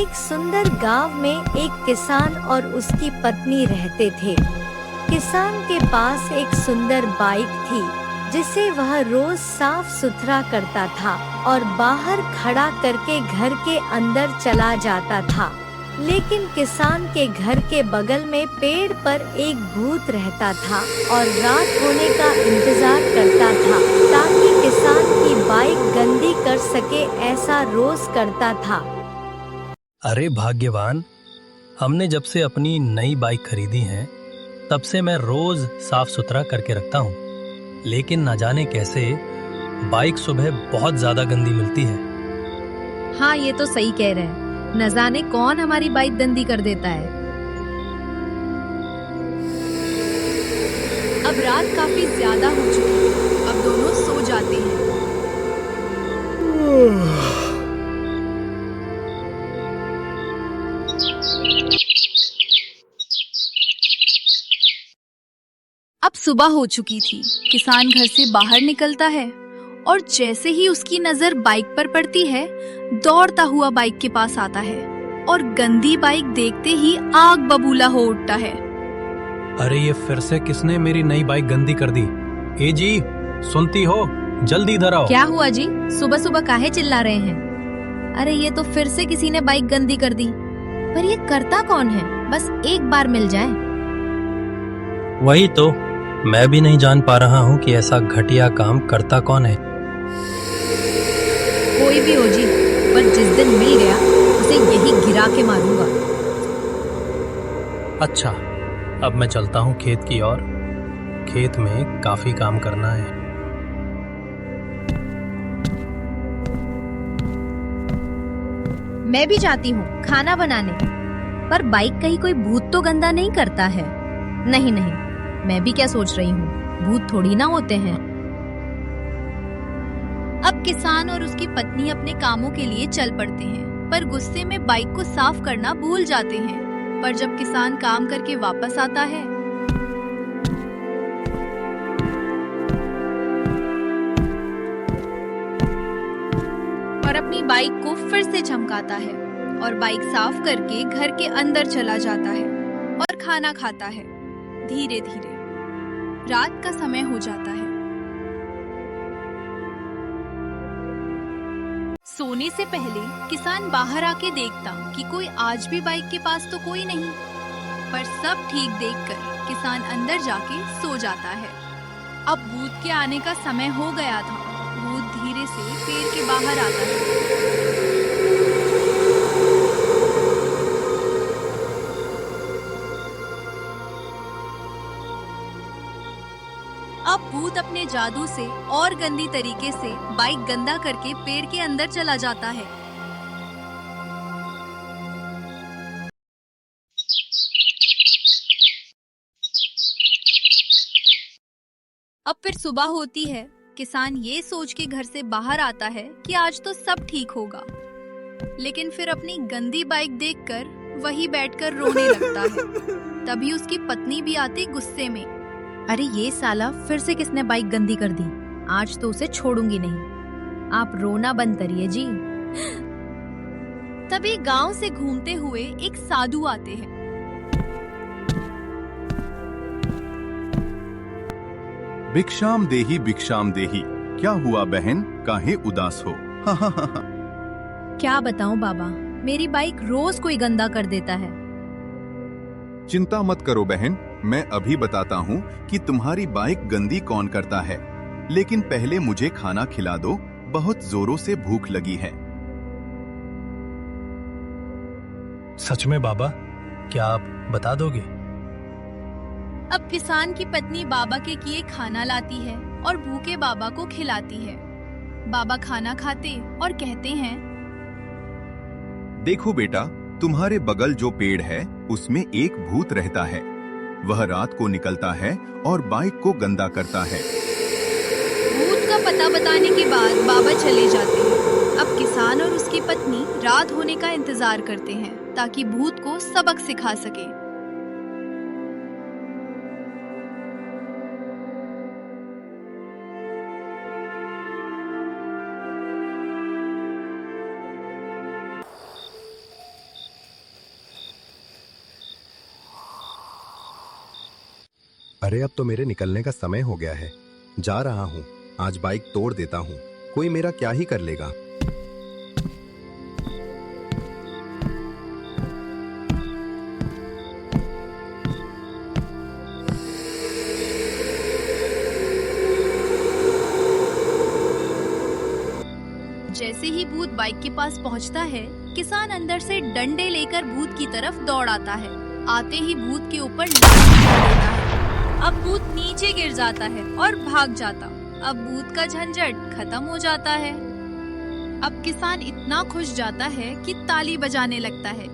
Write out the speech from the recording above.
एक सुंदर गांव में एक किसान और उसकी पत्नी रहते थे। किसान के पास एक सुंदर बाइक थी जिसे वह रोज साफ सुथरा करता था और बाहर खड़ा करके घर के अंदर चला जाता था। लेकिन किसान के घर के बगल में पेड़ पर एक भूत रहता था और रात होने का इंतजार करता था ताकि किसान की बाइक गंदी कर सके, ऐसा रोज करता था। अरे भाग्यवान, हमने जब से अपनी नई बाइक खरीदी है तब से मैं रोज साफ सुथरा करके रखता हूँ, लेकिन न जाने कैसे बाइक सुबह बहुत ज्यादा गंदी मिलती है। हाँ, ये तो सही कह रहे हैं। न जाने कौन हमारी बाइक गंदी कर देता है। अब रात काफी ज्यादा हो चुकी है, अब दोनों सो जाते हैं। अब सुबह हो चुकी थी। किसान घर से बाहर निकलता है और जैसे ही उसकी नजर बाइक पर पड़ती है, दौड़ता हुआ बाइक के पास आता है और गंदी बाइक देखते ही आग बबूला हो उठता है। अरे ये फिर से किसने मेरी नई बाइक गंदी कर दी? ए जी, सुनती हो? जल्दी इधर आओ। क्या हुआ जी? सुबह सुबह काहे चिल्ला रहे हैं? अरे ये तो फिर से किसी ने बाइक गंदी कर दी। पर ये करता कौन है? बस एक बार मिल जाए। वही तो मैं भी नहीं जान पा रहा हूँ कि ऐसा घटिया काम करता कौन है। कोई भी हो जी, पर जिस दिन मिल गया उसे यही गिरा के मारूंगा। अच्छा, अब मैं चलता हूँ खेत की ओर। खेत में काफी काम करना है। मैं भी जाती हूँ खाना बनाने, पर बाइक कहीं कोई भूत तो गंदा नहीं करता है। नहीं नहीं, मैं भी क्या सोच रही हूँ, भूत थोड़ी ना होते हैं। अब किसान और उसकी पत्नी अपने कामों के लिए चल पड़ते हैं, पर गुस्से में बाइक को साफ करना भूल जाते हैं। पर जब किसान काम करके वापस आता है, और अपनी बाइक को फिर से चमकाता है और बाइक साफ करके घर के अंदर चला जाता है और खाना खाता है। धीरे धीरे रात का समय हो जाता है। सोने से पहले किसान बाहर आके देखता कि कोई आज भी बाइक के पास तो कोई नहीं, पर सब ठीक देखकर किसान अंदर जाके सो जाता है। अब भूत के आने का समय हो गया था। भूत धीरे से पेड़ के बाहर आता है। अब भूत अपने जादू से और गंदी तरीके से बाइक गंदा करके पेड़ के अंदर चला जाता है। अब फिर सुबह होती है। किसान ये सोच के घर से बाहर आता है कि आज तो सब ठीक होगा, लेकिन फिर अपनी गंदी बाइक देखकर वही बैठकर रोने लगता है। तभी उसकी पत्नी भी आती गुस्से में। अरे ये साला, फिर से किसने बाइक गंदी कर दी? आज तो उसे छोड़ूंगी नहीं। आप रोना बंद करिए जी। तभी गांव से घूमते हुए एक साधु आते हैं। भिक्षाम देही, क्या हुआ बहन, काहे उदास हो? क्या बताऊं बाबा, मेरी बाइक रोज कोई गंदा कर देता है। चिंता मत करो बहन, मैं अभी बताता हूँ कि तुम्हारी बाइक गंदी कौन करता है। लेकिन पहले मुझे खाना खिला दो, बहुत जोरों से भूख लगी है। सच में बाबा, क्या आप बता दोगे? अब किसान की पत्नी बाबा के किए खाना लाती है और भूखे बाबा को खिलाती है। बाबा खाना खाते और कहते हैं, देखो बेटा, तुम्हारे बगल जो पेड़ है उसमें एक भूत रहता है। वह रात को निकलता है और बाइक को गंदा करता है। भूत का पता बताने के बाद बाबा चले जाते हैं। अब किसान और उसकी पत्नी रात होने का इंतजार करते हैं ताकि भूत को सबक सिखा सके। अरे अब तो मेरे निकलने का समय हो गया है। जा रहा हूँ, आज बाइक तोड़ देता हूँ, कोई मेरा क्या ही कर लेगा। जैसे ही भूत बाइक के पास पहुंचता है, किसान अंदर से डंडे लेकर भूत की तरफ दौड़ आता है। आते ही भूत के ऊपर लाठी मार देता है। अब भूत नीचे गिर जाता है और भाग जाता। अब भूत का झंझट खत्म हो जाता है। अब किसान इतना खुश जाता है कि ताली बजाने लगता है।